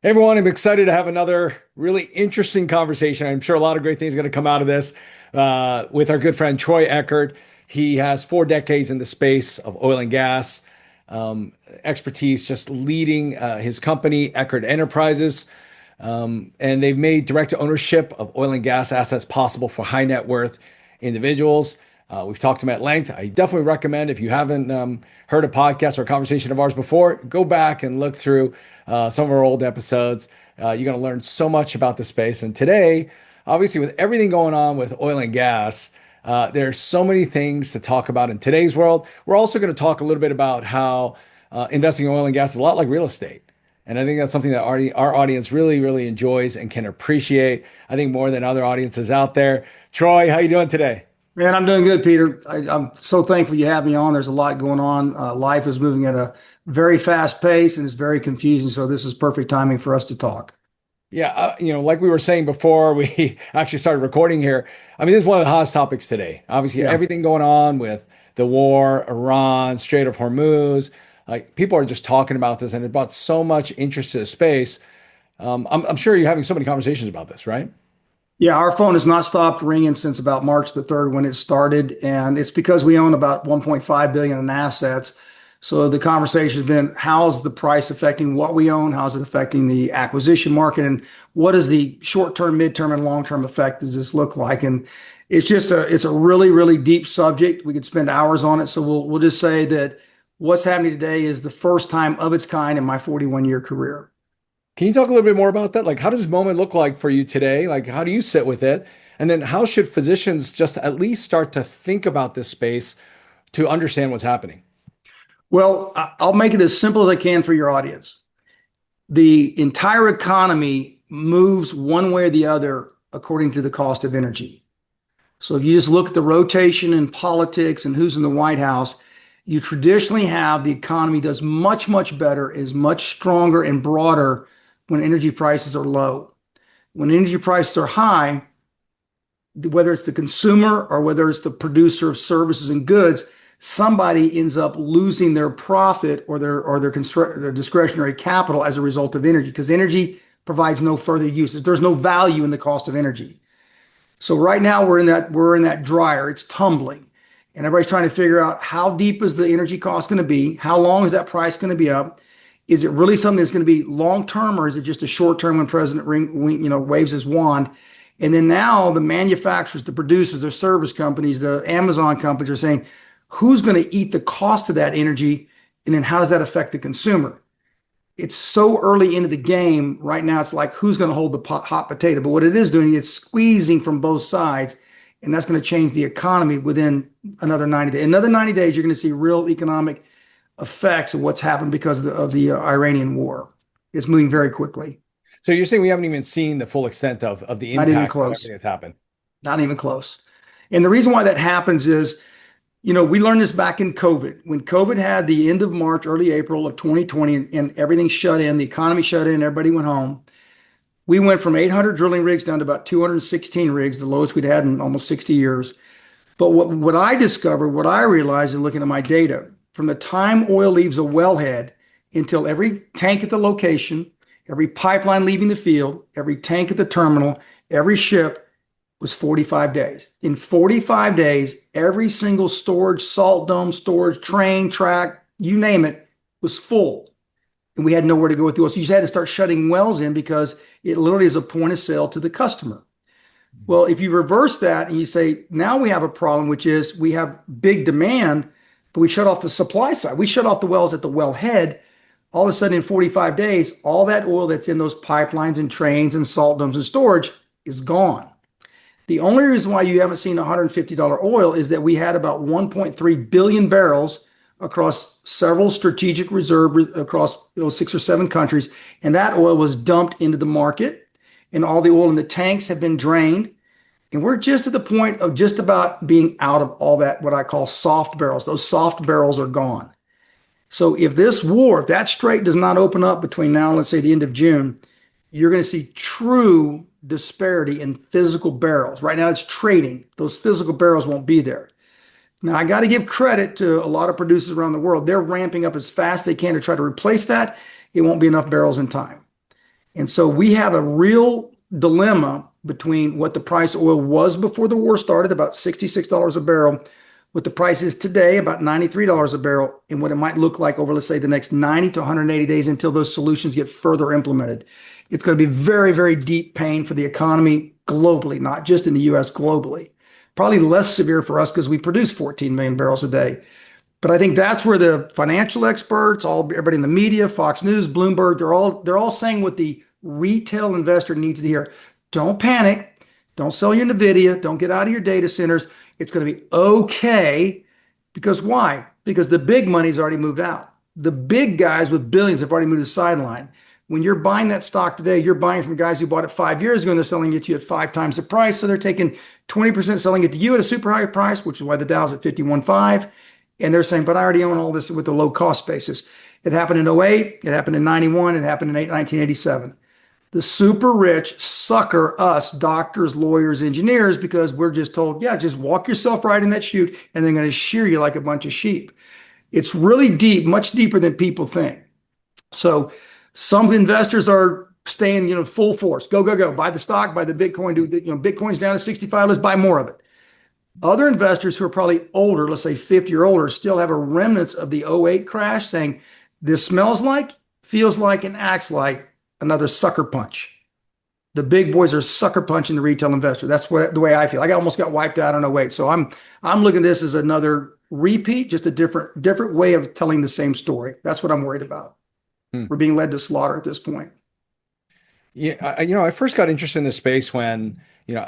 Hey everyone, I'm excited to have another really interesting conversation. I'm sure a lot of great things are going to come out of this with our good friend Troy Eckard. He has 4 decades in the space of oil and gas expertise, just leading his company, Eckard Enterprises. And they've made direct ownership of oil and gas assets possible for high net worth individuals. We've talked to him at length. I definitely recommend if you haven't heard a podcast or a conversation of ours before, go back and look through some of our old episodes. You're going to learn so much about the space. And today, obviously, with everything going on with oil and gas, there's so many things to talk about in today's world. We're also going to talk a little bit about how investing in oil and gas is a lot like real estate. And I think that's something that our audience really, really enjoys and can appreciate, I think, more than other audiences out there. Troy, how you doing today? Man, I'm doing good, Peter. I'm so thankful you have me on. There's a lot going on. Life is moving at a very fast pace and it's very confusing. So this is perfect timing for us to talk. Yeah, like we were saying before we actually started recording here, I mean, this is one of the hottest topics today. Obviously, Yeah. everything going on with the war, Iran, Strait of Hormuz, like people are just talking about this and it brought so much interest to the space. I'm sure you're having so many conversations about this, right? Yeah, our phone has not stopped ringing since about March the 3rd when it started. And it's because we own about 1.5 billion in assets. So the conversation has been, how's the price affecting what we own? How's it affecting the acquisition market? And what does the short-term, midterm, and long-term effect does this look like? And it's a really, really deep subject. We could spend hours on it. So we'll just say that what's happening today is the first time of its kind in my 41-year career. Can you talk a little bit more about that? Like, how does this moment look like for you today? Like, how do you sit with it? And then how should physicians just at least start to think about this space to understand what's happening? Well, I'll make it as simple as I can for your audience. The entire economy moves one way or the other according to the cost of energy. So if you just look at the rotation in politics and who's in the White House, you traditionally have the economy does much, much better, is much stronger and broader when energy prices are low. When energy prices are high, whether it's the consumer or whether it's the producer of services and goods, somebody ends up losing their profit or their discretionary capital as a result of energy because energy provides no further uses. There's no value in the cost of energy. So right now we're in that dryer. It's tumbling. And everybody's trying to figure out how deep is the energy cost going to be? How long is that price going to be up? Is it really something that's going to be long term, or is it just a short term when President waves his wand? And then now the manufacturers, the producers, the service companies, the Amazon companies are saying, who's going to eat the cost of that energy? And then how does that affect the consumer? It's so early into the game right now. It's like who's going to hold the hot potato? But what it is doing, it's squeezing from both sides, and that's going to change the economy within another 90 days. Another 90 days, you're going to see real economic effects of what's happened because of the Iranian war. It's moving very quickly. So you're saying we haven't even seen the full extent of the Not even impact of close. everything that's happened. Not even close. And the reason why that happens is, we learned this back in COVID. When COVID had the end of March, early April of 2020, and everything shut in, the economy shut in, everybody went home. We went from 800 drilling rigs down to about 216 rigs, the lowest we'd had in almost 60 years. But what I discovered, what I realized in looking at my data, from the time oil leaves a wellhead until every tank at the location, every pipeline leaving the field, every tank at the terminal, every ship was 45 days. In 45 days, every single storage, salt dome storage, train, track, you name it, was full. And we had nowhere to go with the oil. So you just had to start shutting wells in because it literally is a point of sale to the customer. Well, if you reverse that and you say, now we have a problem, which is we have big demand, but we shut off the supply side. We shut off the wells at the wellhead. All of a sudden, in 45 days, all that oil that's in those pipelines and trains and salt domes and storage is gone. The only reason why you haven't seen $150 oil is that we had about 1.3 billion barrels across several strategic reserve across 6 or 7 countries, and that oil was dumped into the market, and all the oil in the tanks have been drained. And we're just at the point of just about being out of all that, what I call soft barrels. Those soft barrels are gone. So if this war, if that strait does not open up between now and let's say the end of June, you're going to see true disparity in physical barrels. Right now it's trading. Those physical barrels won't be there. Now I got to give credit to a lot of producers around the world. They're ramping up as fast as they can to try to replace that. It won't be enough barrels in time. And so we have a real dilemma between what the price of oil was before the war started, about $66 a barrel, what the price is today, about $93 a barrel, and what it might look like over, let's say, the next 90 to 180 days until those solutions get further implemented. It's going to be very, very deep pain for the economy globally, not just in the US, globally. Probably less severe for us because we produce 14 million barrels a day. But I think that's where the financial experts, everybody in the media, Fox News, Bloomberg, they're all saying what the retail investor needs to hear. Don't panic. Don't sell your Nvidia. Don't get out of your data centers. It's going to be okay. Because why? Because the big money's already moved out. The big guys with billions have already moved to the sideline. When you're buying that stock today, you're buying from guys who bought it 5 years ago and they're selling it to you at 5 times the price. So they're taking 20% selling it to you at a super high price, which is why the Dow's at 51.5. And they're saying, but I already own all this with a low cost basis. It happened in '08, it happened in '91, it happened in 1987. The super rich sucker us, doctors, lawyers, engineers, because we're just told, yeah, just walk yourself right in that chute and they're going to shear you like a bunch of sheep. It's really deep, much deeper than people think. So some investors are staying, full force. Go, go, go. Buy the stock, buy the Bitcoin. Bitcoin's down to 65. Let's buy more of it. Other investors who are probably older, let's say 50 or older, still have a remnants of the '08 crash saying, this smells like, feels like, and acts like another sucker punch. The big boys are sucker punching the retail investor. That's the way I feel. I almost got wiped out on '08. So I'm looking at this as another repeat, just a different way of telling the same story. That's what I'm worried about. Hmm. We're being led to slaughter at this point. Yeah, I first got interested in this space when,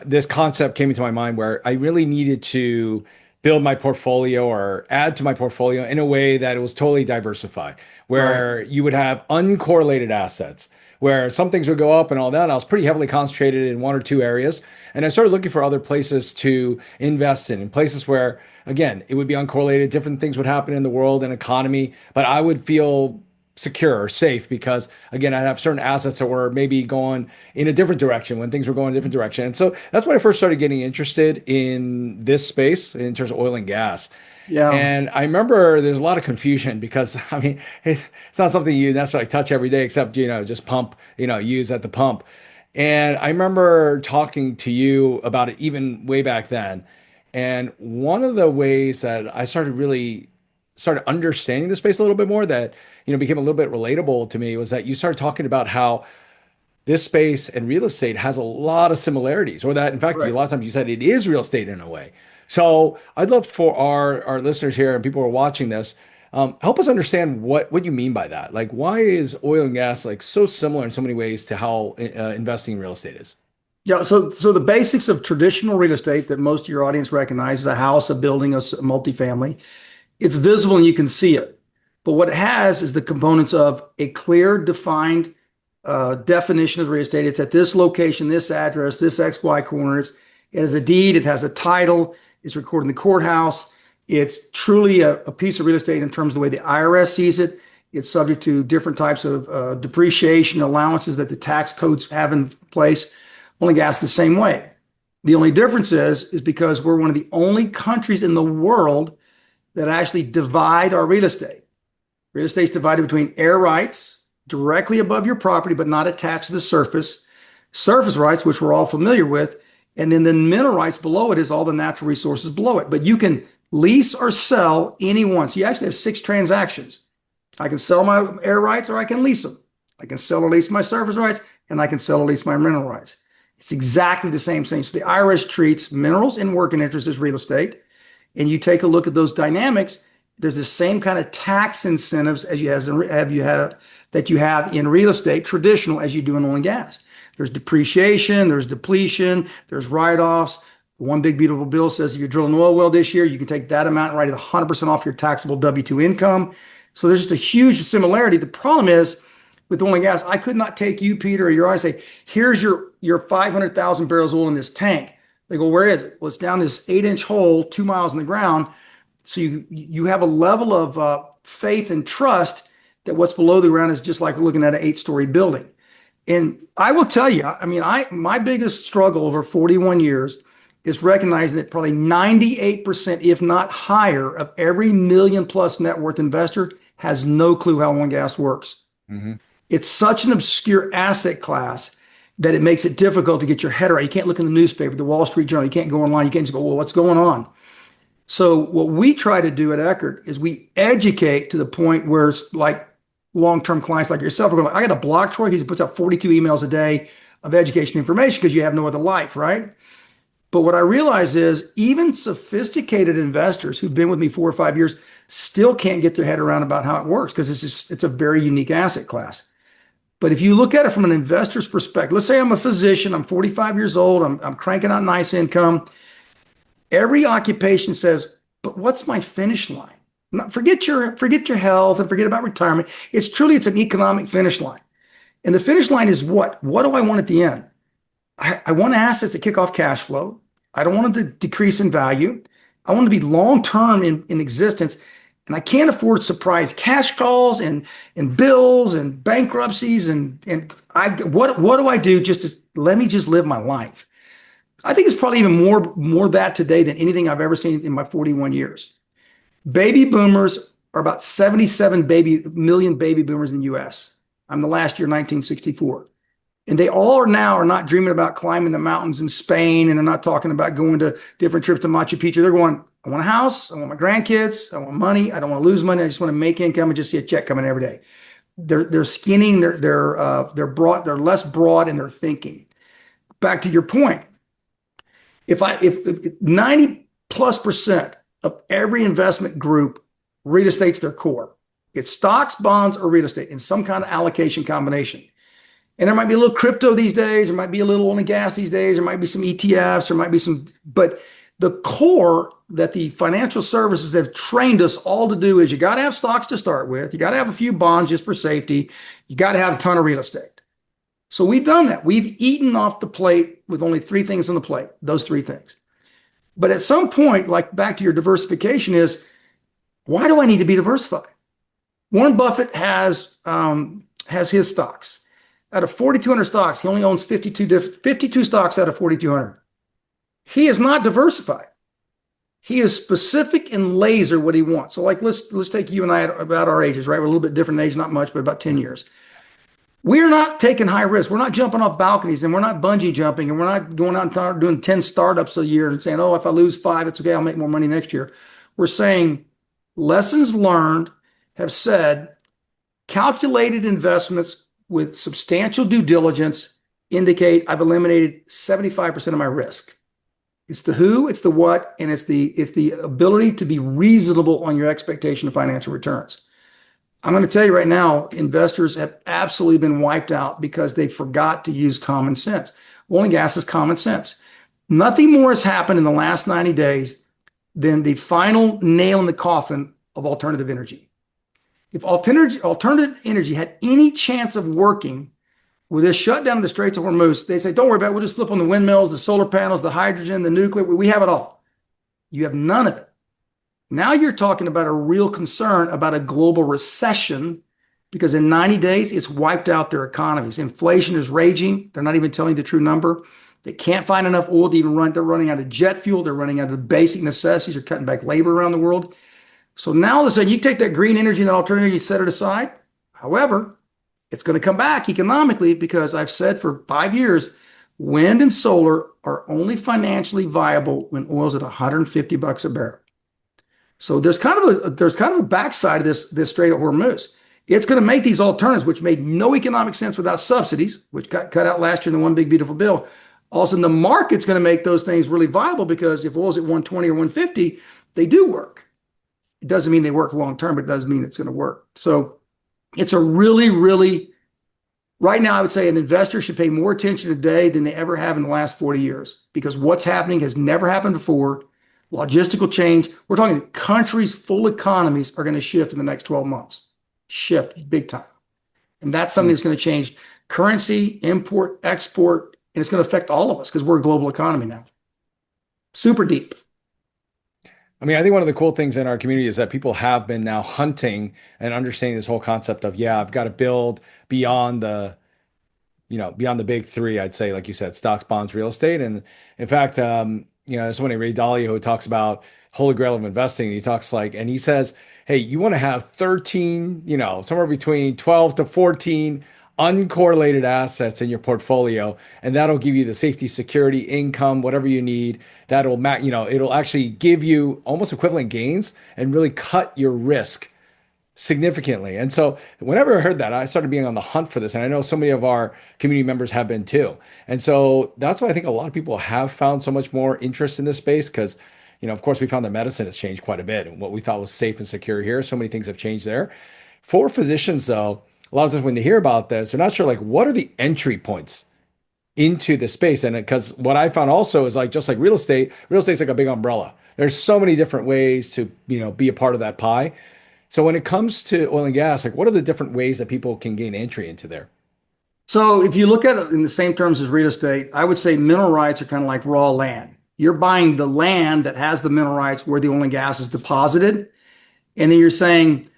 this concept came into my mind where I really needed to build my portfolio or add to my portfolio in a way that it was totally diversified, Right. where you would have uncorrelated assets, where some things would go up and all that. I was pretty heavily concentrated in one or two areas. And I started looking for other places to invest in places where, again, it would be uncorrelated. Different things would happen in the world and economy, but I would feel secure or safe because again, I have certain assets that were maybe going in a different direction when things were going a different direction. And so that's when I first started getting interested in this space in terms of oil and gas. Yeah. And I remember there's a lot of confusion because I mean, it's not something you necessarily touch every day except, just pump, use at the pump. And I remember talking to you about it even way back then. And one of the ways that I started understanding the space a little bit more that, became a little bit relatable to me was that you started talking about how this space and real estate has a lot of similarities, or that in fact, a Right. lot of times you said it is real estate in a way. So I'd love for our listeners here and people who are watching this, help us understand what you mean by that. Like, why is oil and gas like so similar in so many ways to how investing in real estate is? Yeah, so the basics of traditional real estate that most of your audience recognizes, a house, a building, a multifamily, it's visible and you can see it. But what it has is the components of a clear, defined definition of real estate. It's at this location, this address, this XY coordinates. It has a deed, it has a title, it's recorded in the courthouse. It's truly a piece of real estate in terms of the way the IRS sees it. It's subject to different types of depreciation allowances that the tax codes have in place. Oil and gas the same way. The only difference is because we're one of the only countries in the world that actually divide our real estate. Real estate is divided between air rights directly above your property, but not attached to the surface, surface rights, which we're all familiar with, and then the mineral rights below it is all the natural resources below it. But you can lease or sell any one. So you actually have 6 transactions. I can sell my air rights or I can lease them. I can sell or lease my surface rights and I can sell or lease my mineral rights. It's exactly the same thing. So the IRS treats minerals and working interest as real estate. And you take a look at those dynamics, there's the same kind of tax incentives as you have in real estate, traditional, as you do in oil and gas. There's depreciation, there's depletion, there's write-offs. One big beautiful bill says if you drill an oil well this year, you can take that amount and write it 100% off your taxable W-2 income. So there's just a huge similarity. The problem is with oil and gas, I could not take you, Peter, or your eyes and say, here's your 500,000 barrels of oil in this tank. They go, where is it? Well, it's down this 8-inch hole, 2 miles in the ground. So you have a level of faith and trust that what's below the ground is just like looking at an 8-story building. And I will tell you, I mean, my biggest struggle over 41 years is recognizing that probably 98%, if not higher, of every million plus net worth investor has no clue how oil and gas works. Mm-hmm. It's such an obscure asset class that it makes it difficult to get your head around. You can't look in the newspaper, the Wall Street Journal. You can't go online. You can't just go, well, what's going on? So what we try to do at Eckard is we educate to the point where it's like long-term clients like yourself are going, I got to block Troy because he puts out 42 emails a day of education information because you have no other life, right? But what I realize is even sophisticated investors who've been with me 4 or 5 years still can't get their head around about how it works because it's a very unique asset class. But if you look at it from an investor's perspective, let's say I'm a physician, I'm 45 years old, I'm cranking out nice income. Every occupation says, but what's my finish line? Forget your health and forget about retirement. It's an economic finish line. And the finish line is what? What do I want at the end? I want assets to kick off cash flow. I don't want them to decrease in value. I want to be long term in existence. And I can't afford surprise cash calls and bills and bankruptcies what do I do just to let me just live my life? I think it's probably even more that today than anything I've ever seen in my 41 years. Baby boomers are about 77 million baby boomers in the US. I'm the last year, 1964. And they all are not dreaming about climbing the mountains in Spain, and they're not talking about going to different trips to Machu Picchu. They're going, I want a house, I want my grandkids, I want money, I don't want to lose money, I just want to make income and just see a check coming every day. They're skinning, they're less broad in their thinking. Back to your point, if 90 plus percent of every investment group, real estate's their core. It's stocks, bonds, or real estate in some kind of allocation combination. And there might be a little crypto these days, there might be a little oil and gas these days, there might be some ETFs, there might be but the core that the financial services have trained us all to do is you got to have stocks to start with, you got to have a few bonds just for safety, you got to have a ton of real estate. So we've done that. We've eaten off the plate with only three things on the plate, those three things. But at some point, like back to your diversification is, why do I need to be diversified? Warren Buffett has his stocks. Out of 4,200 stocks, he only owns 52 stocks out of 4,200. He is not diversified. He is specific and laser what he wants. So like, let's take you and I about our ages, right? We're a little bit different age, not much, but about 10 years. We're not taking high risk. We're not jumping off balconies, and we're not bungee jumping, and we're not going out and doing 10 startups a year and saying, oh, if I lose 5, it's okay, I'll make more money next year. We're saying lessons learned have said calculated investments with substantial due diligence indicate I've eliminated 75% of my risk. It's the who, it's the what, and it's the ability to be reasonable on your expectation of financial returns. I'm going to tell you right now, investors have absolutely been wiped out because they forgot to use common sense. Oil and gas is common sense. Nothing more has happened in the last 90 days than the final nail in the coffin of alternative energy. If alternative energy had any chance of working with this shutdown of the Straits of Hormuz, they say, don't worry about it. We'll just flip on the windmills, the solar panels, the hydrogen, the nuclear. We have it all. You have none of it. Now you're talking about a real concern about a global recession because in 90 days, it's wiped out their economies. Inflation is raging. They're not even telling the true number. They can't find enough oil to even run. They're running out of jet fuel. They're running out of the basic necessities. They're cutting back labor around the world. So now all of a sudden, you take that green energy and that alternative energy, set it aside. However, it's going to come back economically because I've said for 5 years, wind and solar are only financially viable when oil's at $150 a barrel. So there's kind of a backside of this Strait of Hormuz. It's going to make these alternatives, which made no economic sense without subsidies, which got cut out last year in the one big beautiful bill. All of a sudden, the market's going to make those things really viable because if oil's at 120 or 150, they do work. It doesn't mean they work long term, but it does mean it's going to work. So it's a really, really, right now, I would say an investor should pay more attention today than they ever have in the last 40 years because what's happening has never happened before. Logistical change. We're talking countries, full economies are going to shift in the next 12 months. Shift big time. And that's something that's going to change currency, import, export, and it's going to affect all of us because we're a global economy now. Super deep. I mean, I think one of the cool things in our community is that people have been now hunting and understanding this whole concept of, yeah, I've got to build beyond beyond the big three, I'd say, like you said, stocks, bonds, real estate. And in fact, there's somebody, Ray Dalio, who talks about holy grail of investing. And he talks like, and he says, hey, you want to have 13, somewhere between 12 to 14 uncorrelated assets in your portfolio, and that'll give you the safety, security, income, whatever you need. It'll actually give you almost equivalent gains and really cut your risk significantly. And so whenever I heard that, I started being on the hunt for this. And I know so many of our community members have been too. And so that's why I think a lot of people have found so much more interest in this space because, of course, we found that medicine has changed quite a bit. And what we thought was safe and secure here, so many things have changed there. For physicians, though, a lot of times when they hear about this, they're not sure like what are the entry points into the space. And because what I found also is like just like real estate's like a big umbrella. There's so many different ways to, be a part of that pie. So when it comes to oil and gas, like what are the different ways that people can gain entry into there? So if you look at it in the same terms as real estate, I would say mineral rights are kind of like raw land. You're buying the land that has the mineral rights where the oil and gas is deposited. And then you're saying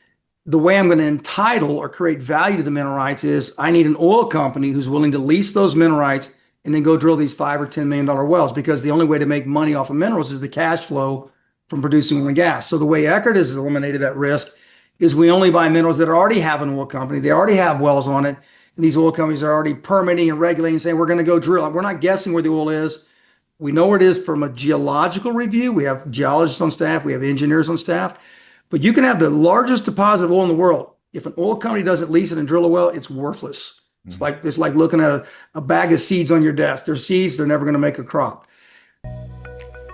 the way I'm going to entitle or create value to the mineral rights is I need an oil company who's willing to lease those mineral rights and then go drill these $5 or $10 million wells, because the only way to make money off of minerals is the cash flow from producing oil and gas. So the way Eckard has eliminated that risk is we only buy minerals that already have an oil company. They already have wells on it. And these oil companies are already permitting and regulating and saying, we're going to go drill. We're not guessing where the oil is. We know where it is from a geological review. We have geologists on staff. We have engineers on staff. But you can have the largest deposit of oil in the world. If an oil company doesn't lease it and drill a well, it's worthless. It's like looking at a bag of seeds on your desk. They're seeds. They're never going to make a crop.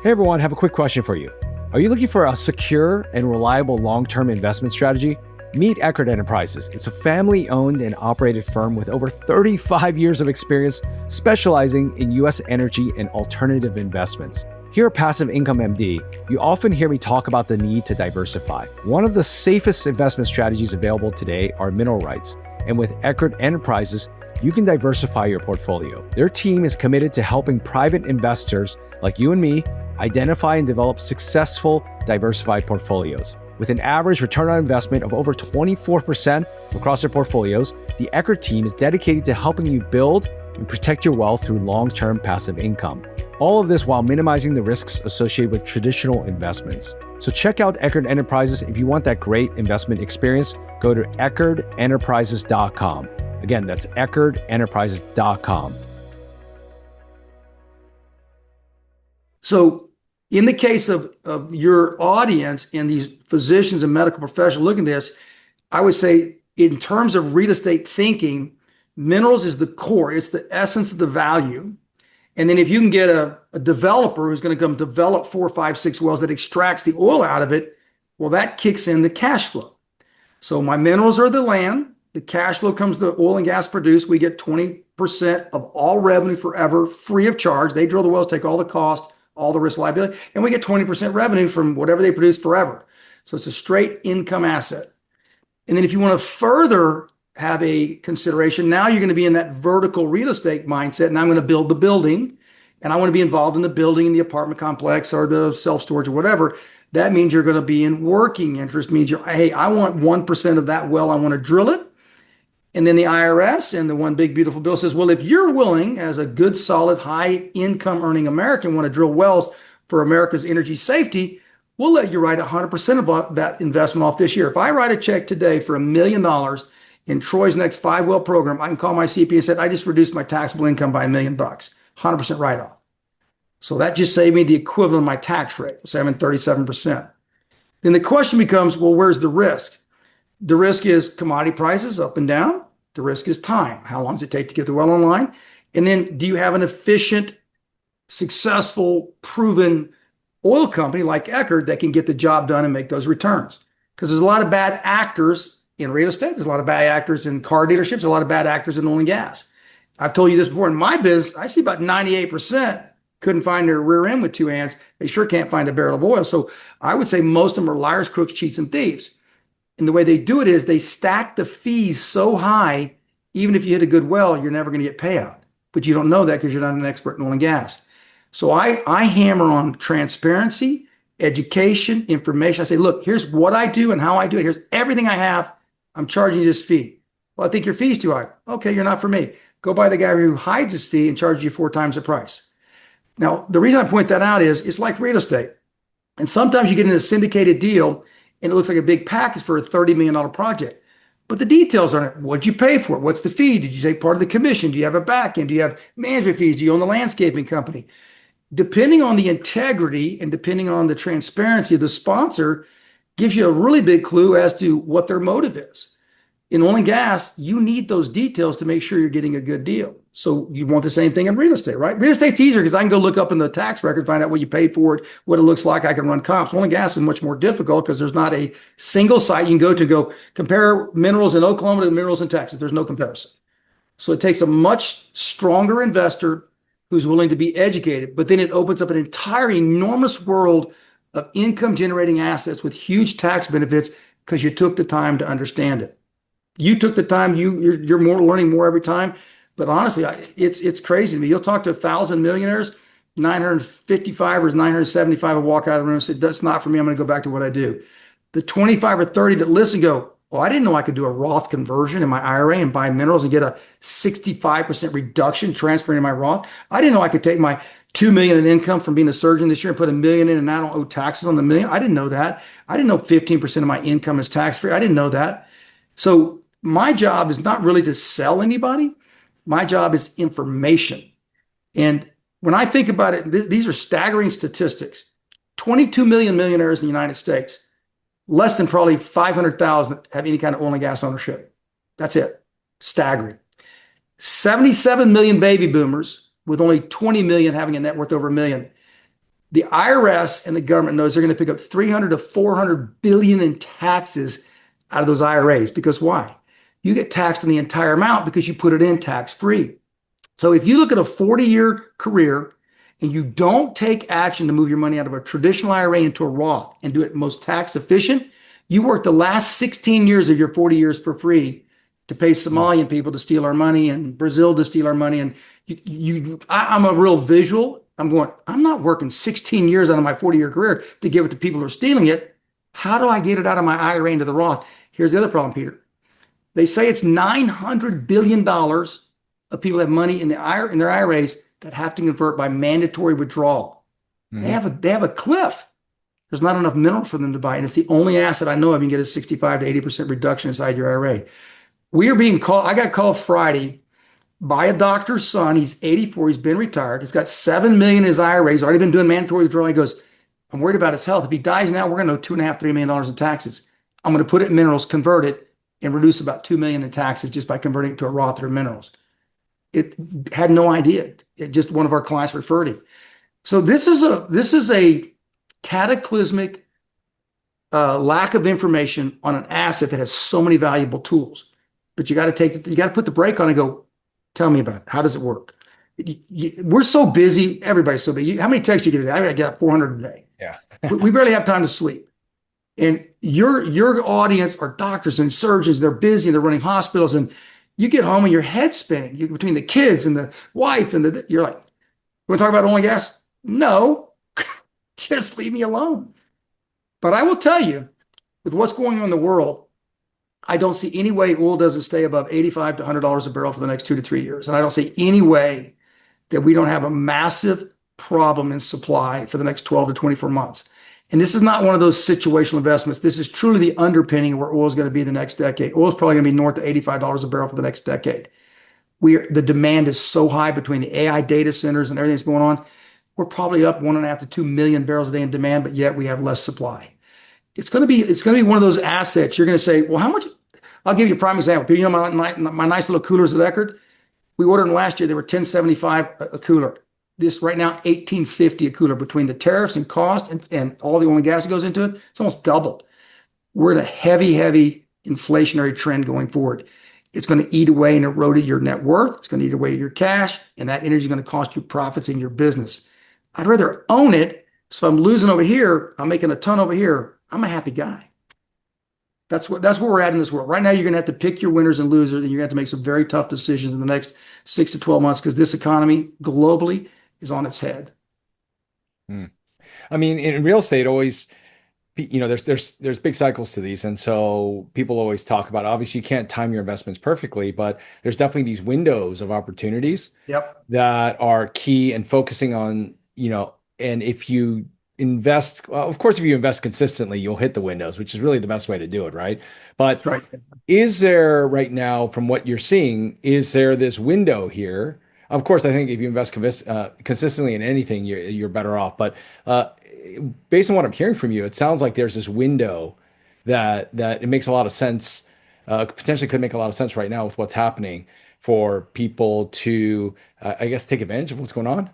Hey everyone, I have a quick question for you. Are you looking for a secure and reliable long-term investment strategy? Meet Eckard Enterprises. It's a family-owned and operated firm with over 35 years of experience specializing in U.S. energy and alternative investments. Here at Passive Income MD, you often hear me talk about the need to diversify. One of the safest investment strategies available today are mineral rights. And with Eckard Enterprises, you can diversify your portfolio. Their team is committed to helping private investors like you and me identify and develop successful, diversified portfolios. With an average return on investment of over 24% across their portfolios, the Eckard team is dedicated to helping you build and protect your wealth through long-term passive income. All of this while minimizing the risks associated with traditional investments. So check out Eckard Enterprises. If you want that great investment experience, go to eckardenterprises.com. Again, that's eckardenterprises.com. So in the case of your audience and these physicians and medical professionals looking at this, I would say in terms of real estate thinking, minerals is the core. It's the essence of the value. And then if you can get a developer who's going to come develop 4, 5, 6 wells that extracts the oil out of it, well, that kicks in the cash flow. So my minerals are the land. The cash flow comes to oil and gas produced. We get 20% of all revenue forever, free of charge. They drill the wells, take all the cost, all the risk liability, and we get 20% revenue from whatever they produce forever. So it's a straight income asset. And then if you want to further have a consideration, now you're going to be in that vertical real estate mindset, and I'm going to build the building, and I want to be involved in the building, in the apartment complex or the self-storage or whatever. That means you're going to be in working interest, means hey, I want 1% of that well, I want to drill it. And then the IRS and the one big beautiful bill says, well, if you're willing, as a good, solid, high income earning American, want to drill wells for America's energy safety, we'll let you write 100% of that investment off this year. If I write a check today for $1 million in Troy's next 5-well program, I can call my CPA and say, I just reduced my taxable income by $1 million, 100% write off. So that just saved me the equivalent of my tax rate. Let's say I'm in 37%. Then the question becomes, well, where's the risk? The risk is commodity prices up and down. The risk is time. How long does it take to get the well online? And then do you have an efficient, successful, proven oil company like Eckard that can get the job done and make those returns? Because there's a lot of bad actors in real estate. There's a lot of bad actors in car dealerships. There's a lot of bad actors in oil and gas. I've told you this before. In my business, I see about 98% couldn't find their rear end with 2 hands. They sure can't find a barrel of oil. So I would say most of them are liars, crooks, cheats, and thieves. And the way they do it is they stack the fees so high, even if you hit a good well, you're never going to get payout. But you don't know that because you're not an expert in oil and gas. So I hammer on transparency, education, information. I say, look, here's what I do and how I do it. Here's everything I have. I'm charging you this fee. Well, I think your fee's too high. Okay, you're not for me. Go buy the guy who hides his fee and charges you 4 times the price. Now, the reason I point that out is it's like real estate. And sometimes you get in a syndicated deal and it looks like a big package for a $30 million project. But the details aren't, what'd you pay for it? What's the fee? Did you take part of the commission? Do you have a back end? Do you have management fees? Do you own the landscaping company? Depending on the integrity and depending on the transparency of the sponsor, gives you a really big clue as to what their motive is. In oil and gas, you need those details to make sure you're getting a good deal. So you want the same thing in real estate, right? Real estate's easier because I can go look up in the tax record, find out what you paid for it, what it looks like. I can run comps. Oil and gas is much more difficult because there's not a single site you can go to go compare minerals in Oklahoma to minerals in Texas. There's no comparison. So it takes a much stronger investor who's willing to be educated, but then it opens up an entire enormous world of income generating assets with huge tax benefits because you took the time to understand it. You took the time, you're more learning more every time. But honestly, it's crazy to me. You'll talk to 1,000 millionaires, 955 or 975 will walk out of the room and say, that's not for me. I'm going to go back to what I do. The 25 or 30 that listen go, well, I didn't know I could do a Roth conversion in my IRA and buy minerals and get a 65% reduction transferring to my Roth. I didn't know I could take my 2 million in income from being a surgeon this year and put $1 million in and I don't owe taxes on the million. I didn't know that. I didn't know 15% of my income is tax free. I didn't know that. So my job is not really to sell anybody. My job is information. And when I think about it, these are staggering statistics. 22 million millionaires in the United States, less than probably 500,000 have any kind of oil and gas ownership. That's it. Staggering. 77 million baby boomers with only 20 million having a net worth over $1 million. The IRS and the government knows they're going to pick up 300 to 400 billion in taxes out of those IRAs. Because why? You get taxed on the entire amount because you put it in tax free. So if you look at a 40-year career and you don't take action to move your money out of a traditional IRA into a Roth and do it most tax efficient, you work the last 16 years of your 40 years for free to pay Somalian people to steal our money and Brazil to steal our money. And I'm a real visual. I'm not working 16 years out of my 40-year career to give it to people who are stealing it. How do I get it out of my IRA into the Roth? Here's the other problem, Peter. They say it's $900 billion of people that have money in their IRAs that have to convert by mandatory withdrawal. Mm-hmm. They have a cliff. There's not enough minerals for them to buy. And it's the only asset I know of you can get a 65 to 80% reduction inside your IRA. I got called Friday by a doctor's son. He's 84. He's been retired. He's got 7 million in his IRA. He's already been doing mandatory withdrawal. He goes, I'm worried about his health. If he dies now, we're going to owe $2.5, $3 million in taxes. I'm going to put it in minerals, convert it, and reduce about 2 million in taxes just by converting it to a Roth or minerals. It had no idea. It just one of our clients referred him. So this is a cataclysmic lack of information on an asset that has so many valuable tools. But you got to put the brake on and go, tell me about it. How does it work? We're so busy. Everybody's so busy. How many texts you get a day? I get 400 a day. Yeah. We barely have time to sleep. And your audience are doctors and surgeons. They're busy and they're running hospitals. And you get home and your head's spinning. Between the kids and the wife and you're like, you want to talk about oil and gas? No, just leave me alone. But I will tell you, with what's going on in the world, I don't see any way oil doesn't stay above $85 to $100 a barrel for the next 2 to 3 years. And I don't see any way that we don't have a massive problem in supply for the next 12 to 24 months. And this is not one of those situational investments. This is truly the underpinning of where oil is going to be the next decade. Oil is probably going to be north of $85 a barrel for the next decade. The demand is so high between the AI data centers and everything that's going on. We're probably up 1.5 to 2 million barrels a day in demand, but yet we have less supply. It's going to be one of those assets. You're going to say, well, how much? I'll give you a prime example. You know my nice little coolers at Eckard? We ordered them last year. They were $10.75 a cooler. This right now, $18.50 a cooler. Between the tariffs and cost and all the oil and gas that goes into it, it's almost doubled. We're in a heavy inflationary trend going forward. It's going to eat away and erode your net worth. It's going to eat away your cash, and that energy is going to cost you profits in your business. I'd rather own it. So if I'm losing over here, I'm making a ton over here. I'm a happy guy. That's where we're at in this world. Right now, you're going to have to pick your winners and losers, and you're going to have to make some very tough decisions in the next 6 to 12 months because this economy globally is on its head. I mean, in real estate, always, there's big cycles to these, and so people always talk about. Obviously, you can't time your investments perfectly, but there's definitely these windows of opportunities Yep. that are key, and focusing on and if you invest, well, of course, if you invest consistently, you'll hit the windows, which is really the best way to do it, right? But Right. is there right now, from what you're seeing, is there this window here? Of course, I think if you invest consistently in anything, you're better off. But based on what I'm hearing from you, it sounds like there's this window that it makes a lot of sense, potentially could make a lot of sense right now with what's happening for people to, I guess, take advantage of what's going on.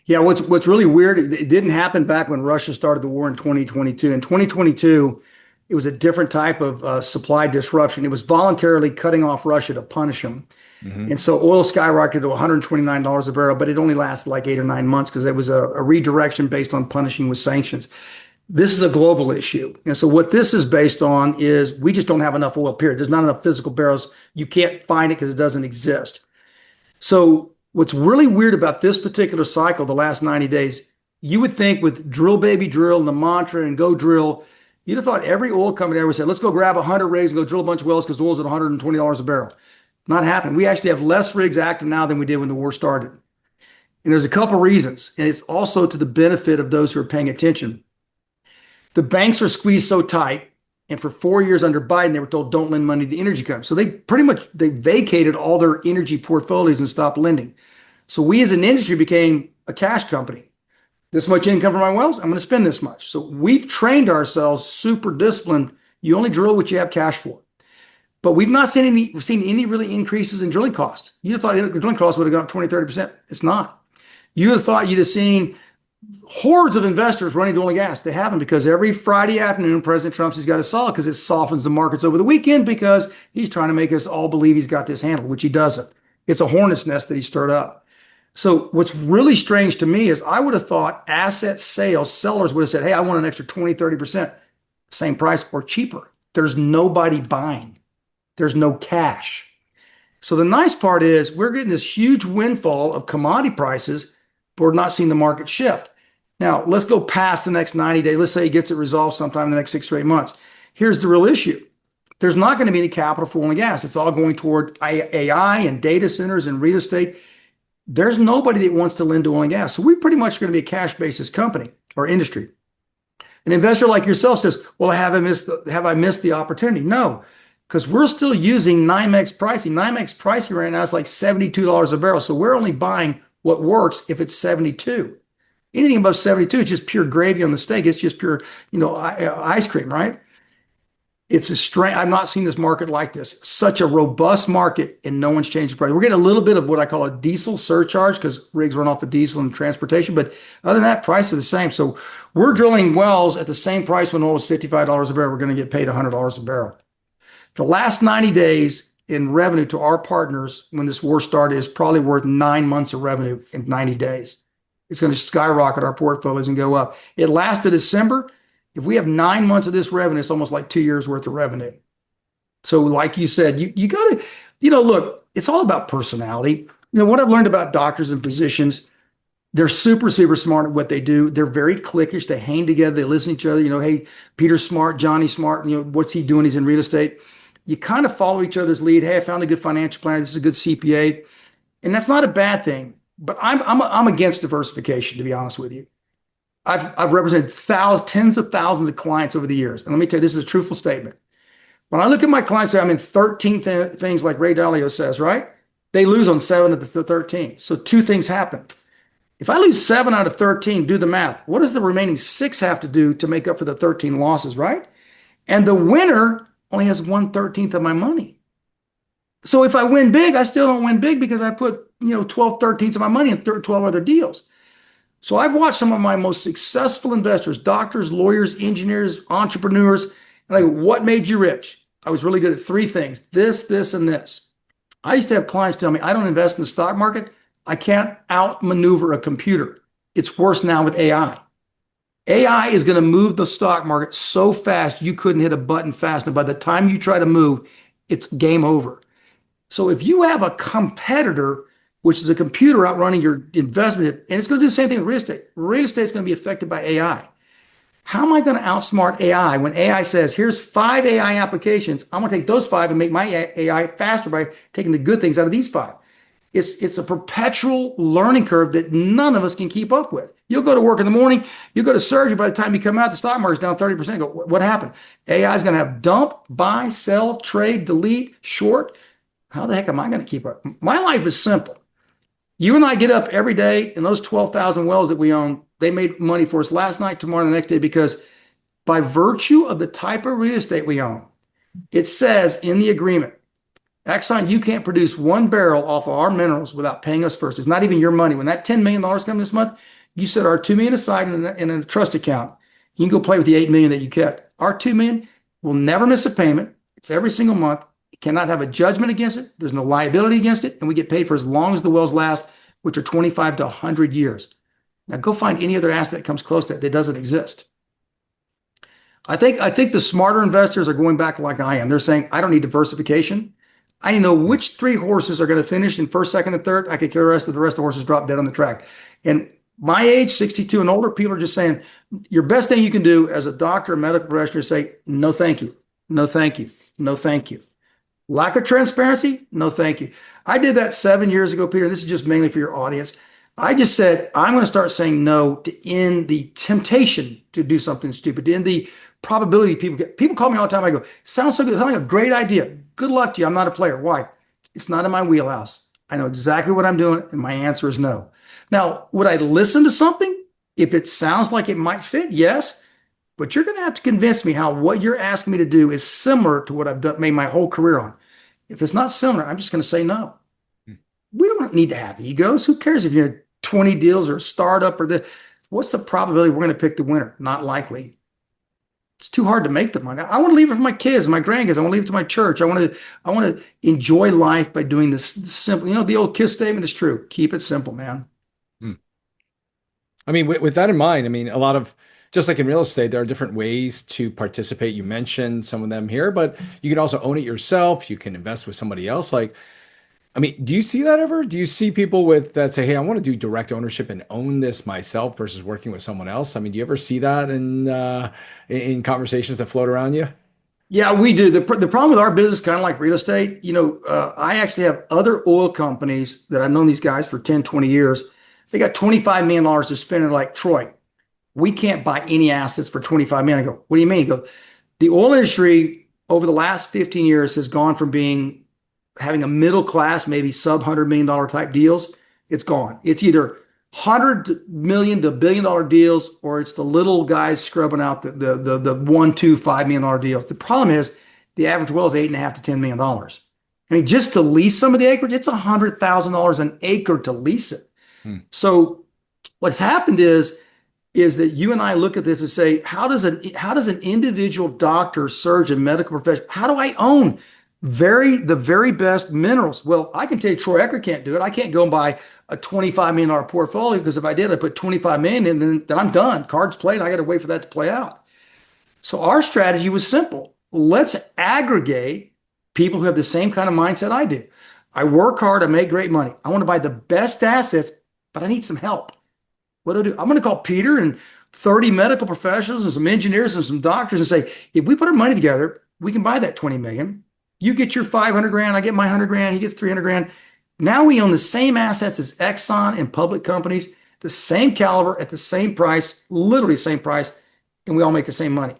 Yeah, what's really weird, it didn't happen back when Russia started the war in 2022. In 2022, it was a different type of supply disruption. It was voluntarily cutting off Russia to punish them. Hmm. And so oil skyrocketed to $129 a barrel, but it only lasted like 8 or 9 months because it was a redirection based on punishing with sanctions. This is a global issue. And so what this is based on is we just don't have enough oil, period. There's not enough physical barrels. You can't find it because it doesn't exist. So what's really weird about this particular cycle, the last 90 days, you would think with drill baby drill and the mantra and go drill, you'd have thought every oil company ever said, let's go grab 100 rigs and go drill a bunch of wells because oil's at $120 a barrel. Not happening. We actually have less rigs active now than we did when the war started. And there's a couple reasons. And it's also to the benefit of those who are paying attention. The banks are squeezed so tight. And for 4 years under Biden, they were told don't lend money to energy companies. So they vacated all their energy portfolios and stopped lending. So we as an industry became a cash company. This much income from my wells, I'm going to spend this much. So we've trained ourselves super disciplined. You only drill what you have cash for. But we've not seen any really increases in drilling costs. You'd have thought drilling costs would have gone up 20, 30%. It's not. You would have thought you'd have seen hordes of investors running to oil and gas. They haven't, because every Friday afternoon, President Trump's got to sell it because it softens the markets over the weekend because he's trying to make us all believe he's got this handled, which he doesn't. It's a hornet's nest that he stirred up. So what's really strange to me is I would have thought asset sales, sellers would have said, hey, I want an extra 20, 30%, same price or cheaper. There's nobody buying. There's no cash. So the nice part is we're getting this huge windfall of commodity prices, but we're not seeing the market shift. Now, let's go past the next 90 days. Let's say he gets it resolved sometime in the next 6 or 8 months. Here's the real issue. There's not going to be any capital for oil and gas. It's all going toward AI and data centers and real estate. There's nobody that wants to lend to oil and gas. So we're pretty much going to be a cash basis company or industry. An investor like yourself says, well, have I missed the opportunity? No, because we're still using NYMEX pricing. NYMEX pricing right now is like $72 a barrel. So we're only buying what works if it's 72. Anything above 72 is just pure gravy on the steak. It's just pure, ice cream, right? It's a strange. I've not seen this market like this. Such a robust market, and no one's changed the price. We're getting a little bit of what I call a diesel surcharge because rigs run off of diesel and transportation. But other than that, price are the same. So we're drilling wells at the same price when oil was $55 a barrel. We're going to get paid $100 a barrel. The last 90 days in revenue to our partners when this war started is probably worth 9 months of revenue in 90 days. It's going to skyrocket our portfolios and go up. It lasted December. If we have 9 months of this revenue, it's almost like 2 years worth of revenue. So like you said, you got to, look, it's all about personality. What I've learned about doctors and physicians, they're super, super smart at what they do. They're very cliquish. They hang together. They listen to each other. Hey, Peter's smart, Johnny's smart. What's he doing? He's in real estate. You kind of follow each other's lead. Hey, I found a good financial planner. This is a good CPA. And that's not a bad thing. But I'm against diversification, to be honest with you. I've represented tens of thousands of clients over the years. And let me tell you, this is a truthful statement. When I look at my clients, I'm in 13 things like Ray Dalio says, right? They lose on 7 of the 13. So 2 things happen. If I lose 7 out of 13, do the math. What does the remaining 6 have to do to make up for the 13 losses, right? And the winner only has 1/13 of my money. So if I win big, I still don't win big because I put 12/13 of my money in 12 other deals. So I've watched some of my most successful investors, doctors, lawyers, engineers, entrepreneurs, and I go, what made you rich? I was really good at 3 things, this, and this. I used to have clients tell me, I don't invest in the stock market. I can't outmaneuver a computer. It's worse now with AI. AI is going to move the stock market so fast, you couldn't hit a button fast. And by the time you try to move, it's game over. So if you have a competitor, which is a computer outrunning your investment, and it's going to do the same thing with real estate. Real estate is going to be affected by AI. How am I going to outsmart AI when AI says, here's 5 AI applications. I'm going to take those 5 and make my AI faster by taking the good things out of these 5. It's a perpetual learning curve that none of us can keep up with. You'll go to work in the morning, you go to surgery, by the time you come out, the stock market's down 30%. Go, what happened? AI is going to have dump, buy, sell, trade, delete, short. How the heck am I going to keep up? My life is simple. You and I get up every day, and those 12,000 wells that we own, they made money for us last night, tomorrow, and the next day, because by virtue of the type of real estate we own, it says in the agreement, Exxon, you can't produce 1 barrel off of our minerals without paying us first. It's not even your money. When that $10 million comes this month, you set our $2 million aside in a trust account. You can go play with the $8 million that you kept. Our $2 million will never miss a payment. It's every single month. It cannot have a judgment against it. There's no liability against it. And we get paid for as long as the wells last, which are 25 to 100 years. Now go find any other asset that comes close to that doesn't exist. I think the smarter investors are going back like I am. They're saying, I don't need diversification. I know which 3 horses are going to finish in first, second, and third. I could care the rest of the horses drop dead on the track. And my age, 62 and older, people are just saying, your best thing you can do as a doctor or medical professional is say, no, thank you. No, thank you. No, thank you. Lack of transparency? No, thank you. I did that 7 years ago, Peter. This is just mainly for your audience. I just said, I'm going to start saying no to end the temptation to do something stupid, to end the probability people get. People call me all the time. I go, sounds so good. It sounds like a great idea. Good luck to you. I'm not a player. Why? It's not in my wheelhouse. I know exactly what I'm doing, and my answer is no. Now, would I listen to something if it sounds like it might fit? Yes. But you're going to have to convince me how what you're asking me to do is similar to what I've done, made my whole career on. If it's not similar, I'm just going to say no. We don't need to have egos. Who cares if you had 20 deals or a startup or what's the probability we're going to pick the winner? Not likely. It's too hard to make the money. I want to leave it for my kids, my grandkids. I want to leave it to my church. I want to enjoy life by doing this simple. You know, the old KISS statement is true. Keep it simple, man. I mean, with that in mind, I mean, a lot of, just like in real estate, there are different ways to participate. You mentioned some of them here, but you can also own it yourself. You can invest with somebody else. Like, I mean, do you see that ever? Do you see people that say, hey, I want to do direct ownership and own this myself versus working with someone else? I mean, do you ever see that in conversations that float around you? Yeah, we do. The problem with our business, kind of like real estate, I actually have other oil companies that I've known these guys for 10, 20 years. They got $25 million to spend, like, Troy, we can't buy any assets for $25 million. I go, what do you mean? He goes, the oil industry over the last 15 years has gone from having a middle class, maybe sub $100 million type deals. It's gone. It's either $100 million to $1 billion deals, or it's the little guys scrubbing out the $1, $2, $5 million deals. The problem is the average well is $8.5 to $10 million. I mean, just to lease some of the acreage, it's $100,000 an acre to lease it. So what's happened is that you and I look at this and say, how does an individual doctor, surgeon, medical professional, how do I own the very best minerals? Well, I can tell you Troy Eckard can't do it. I can't go and buy a $25 million portfolio, because if I did, I put $25 million in, then I'm done. Cards played. I got to wait for that to play out. So our strategy was simple. Let's aggregate people who have the same kind of mindset I do. I work hard. I make great money. I want to buy the best assets, but I need some help. What do I do? I'm going to call Peter and 30 medical professionals and some engineers and some doctors and say, if we put our money together, we can buy that 20 million. You get your 500 grand, I get my 100 grand, he gets 300 grand. Now we own the same assets as Exxon and public companies, the same caliber at the same price, literally the same price, and we all make the same money.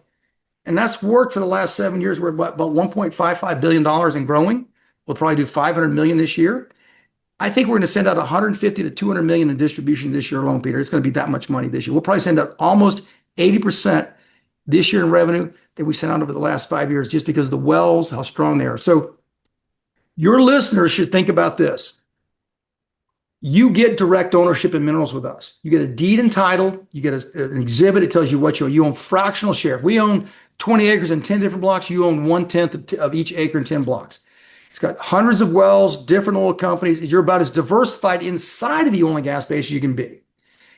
And that's worked for the last 7 years. We're about $1.55 billion and growing. We'll probably do 500 million this year. I think we're going to send out 150 to 200 million in distribution this year alone, Peter. It's going to be that much money this year. We'll probably send out almost 80% this year in revenue that we sent out over the last 5 years, just because of the wells, how strong they are. So your listeners should think about this. You get direct ownership in minerals with us. You get a deed and title. You get an exhibit. It tells you what you own. You own fractional share. If we own 20 acres and 10 different blocks, you own 1/10 of each acre in 10 blocks. It's got hundreds of wells, different oil companies. You're about as diversified inside of the oil and gas space as you can be.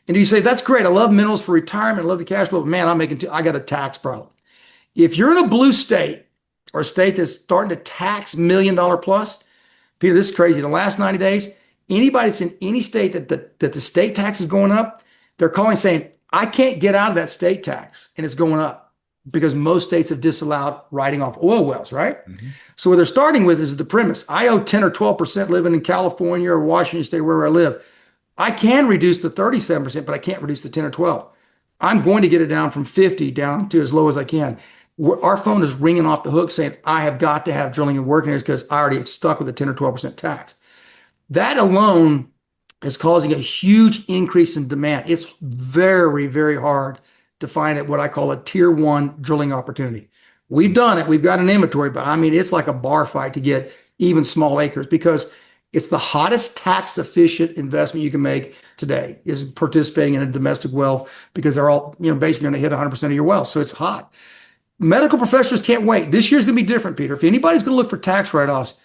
And you say, that's great. I love minerals for retirement. I love the cash flow. But man, I got a tax problem. If you're in a blue state, or a state that's starting to tax $1 million plus, Peter, this is crazy. In the last 90 days, anybody that's in any state that the state tax is going up, they're calling saying, I can't get out of that state tax, and it's going up. because most states have disallowed writing off oil wells, right? Mhm. So what they're starting with is the premise. I owe 10 or 12% living in California or Washington State, wherever I live. I can reduce the 37%, but I can't reduce the 10 or 12. I'm going to get it down from 50 down to as low as I can. Our phone is ringing off the hook saying, I have got to have drilling and working areas because I already stuck with the 10 or 12% tax. That alone is causing a huge increase in demand. It's very, very hard to find it what I call a tier one drilling opportunity. We've done it. We've got an inventory, but I mean, it's like a bar fight to get even small acres because it's the hottest tax efficient investment you can make today is participating in a domestic well because they're all, basically going to hit 100% of your wells. So it's hot. Medical professionals can't wait. This year's going to be different, Peter. If anybody's going to look for tax write-offs,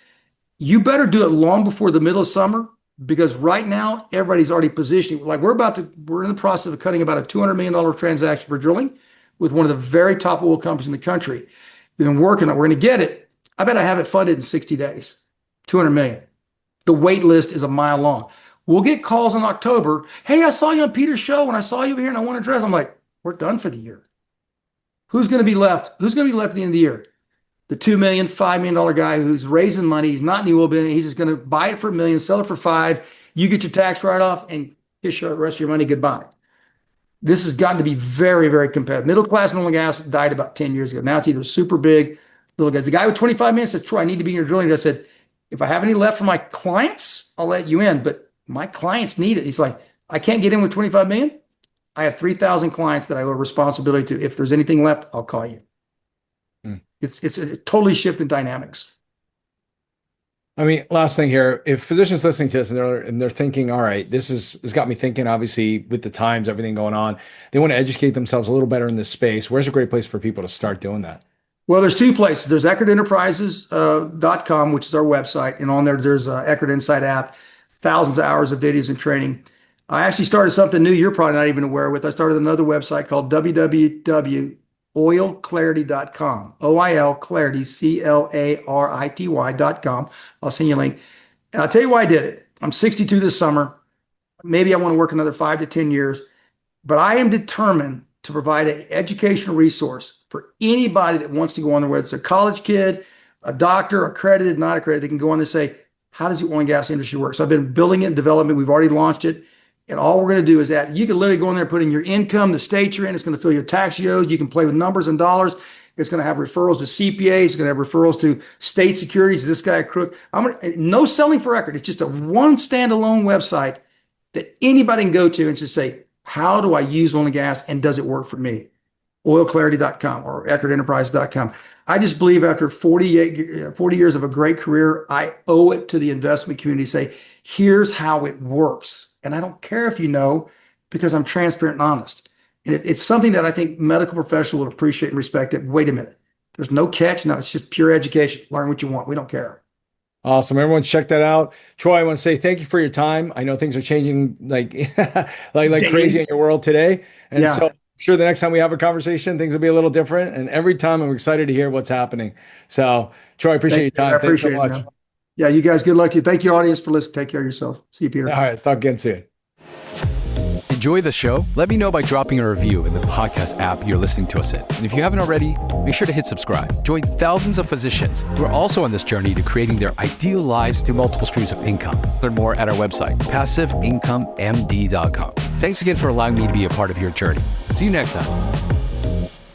you better do it long before the middle of summer because right now everybody's already positioning. Like we're in the process of cutting about a $200 million transaction for drilling with one of the very top oil companies in the country. We've been working on it. We're going to get it. I bet I have it funded in 60 days, 200 million. The wait list is a mile long. We'll get calls in October. Hey, I saw you on Peter's show and I saw you here and I want to address. I'm like, we're done for the year. Who's going to be left? Who's going to be left at the end of the year? The $2 million, $5 million guy who's raising money. He's not in the oil business. He's just going to buy it for $1 million, sell it for $5 million. You get your tax write-off and kiss the rest of your money goodbye. This has gotten to be very, very competitive. Middle class in oil and gas died about 10 years ago. Now it's either super big, little guys. The guy with 25 minutes says, Troy, I need to be in your drilling. I said, if I have any left for my clients, I'll let you in. But my clients need it. He's like, I can't get in with 25 million. I have 3,000 clients that I owe responsibility to. If there's anything left, I'll call you. It's a totally shifting dynamics. I mean, last thing here, if physicians listening to this and they're thinking, all right, this has got me thinking, obviously, with the times, everything going on, they want to educate themselves a little better in this space. Where's a great place for people to start doing that? Well, there's two places. There's EckardEnterprises.com, which is our website. And on there's a Eckard Insight app, thousands of hours of videos and training. I actually started something new you're probably not even aware with. I started another website called www.oilclarity.com. OIL Clarity, CLARITY.com. I'll send you a link. And I'll tell you why I did it. I'm 62 this summer. Maybe I want to work another 5 to 10 years, but I am determined to provide an educational resource for anybody that wants to go on there, whether it's a college kid, a doctor, accredited, not accredited. They can go on there and say, how does the oil and gas industry work? So I've been building it and developing. We've already launched it. And all we're going to do is that you can literally go in there, put in your income, the state you're in. It's going to fill your tax yields. You can play with numbers and dollars. It's going to have referrals to CPAs. It's going to have referrals to state securities. Is this guy a crook? No selling for record. It's just a one standalone website that anybody can go to and just say, how do I use oil and gas and does it work for me? Oilclarity.com or EckardEnterprise.com. I just believe after 40 years of a great career, I owe it to the investment community to say, here's how it works. And I don't care if you know, because I'm transparent and honest. And it's something that I think medical professionals would appreciate and respect. That wait a minute, there's no catch. No, it's just pure education. Learn what you want. We don't care. Awesome. Everyone check that out. Troy, I want to say thank you for your time. I know things are changing like crazy in your world today. And so I'm sure the next time we have a conversation, things will be a little different. And every time I'm excited to hear what's happening. So Troy, I appreciate your time. Thanks so much. Man. Yeah, you guys, good luck to you. Thank you, audience, for listening. Take care of yourself. See you, Peter. All right, let's talk again soon. Enjoy the show? Let me know by dropping a review in the podcast app you're listening to us in. And if you haven't already, make sure to hit subscribe. Join thousands of physicians who are also on this journey to creating their ideal lives through multiple streams of income. Learn more at our website, passiveincomemd.com. Thanks again for allowing me to be a part of your journey. See you next time.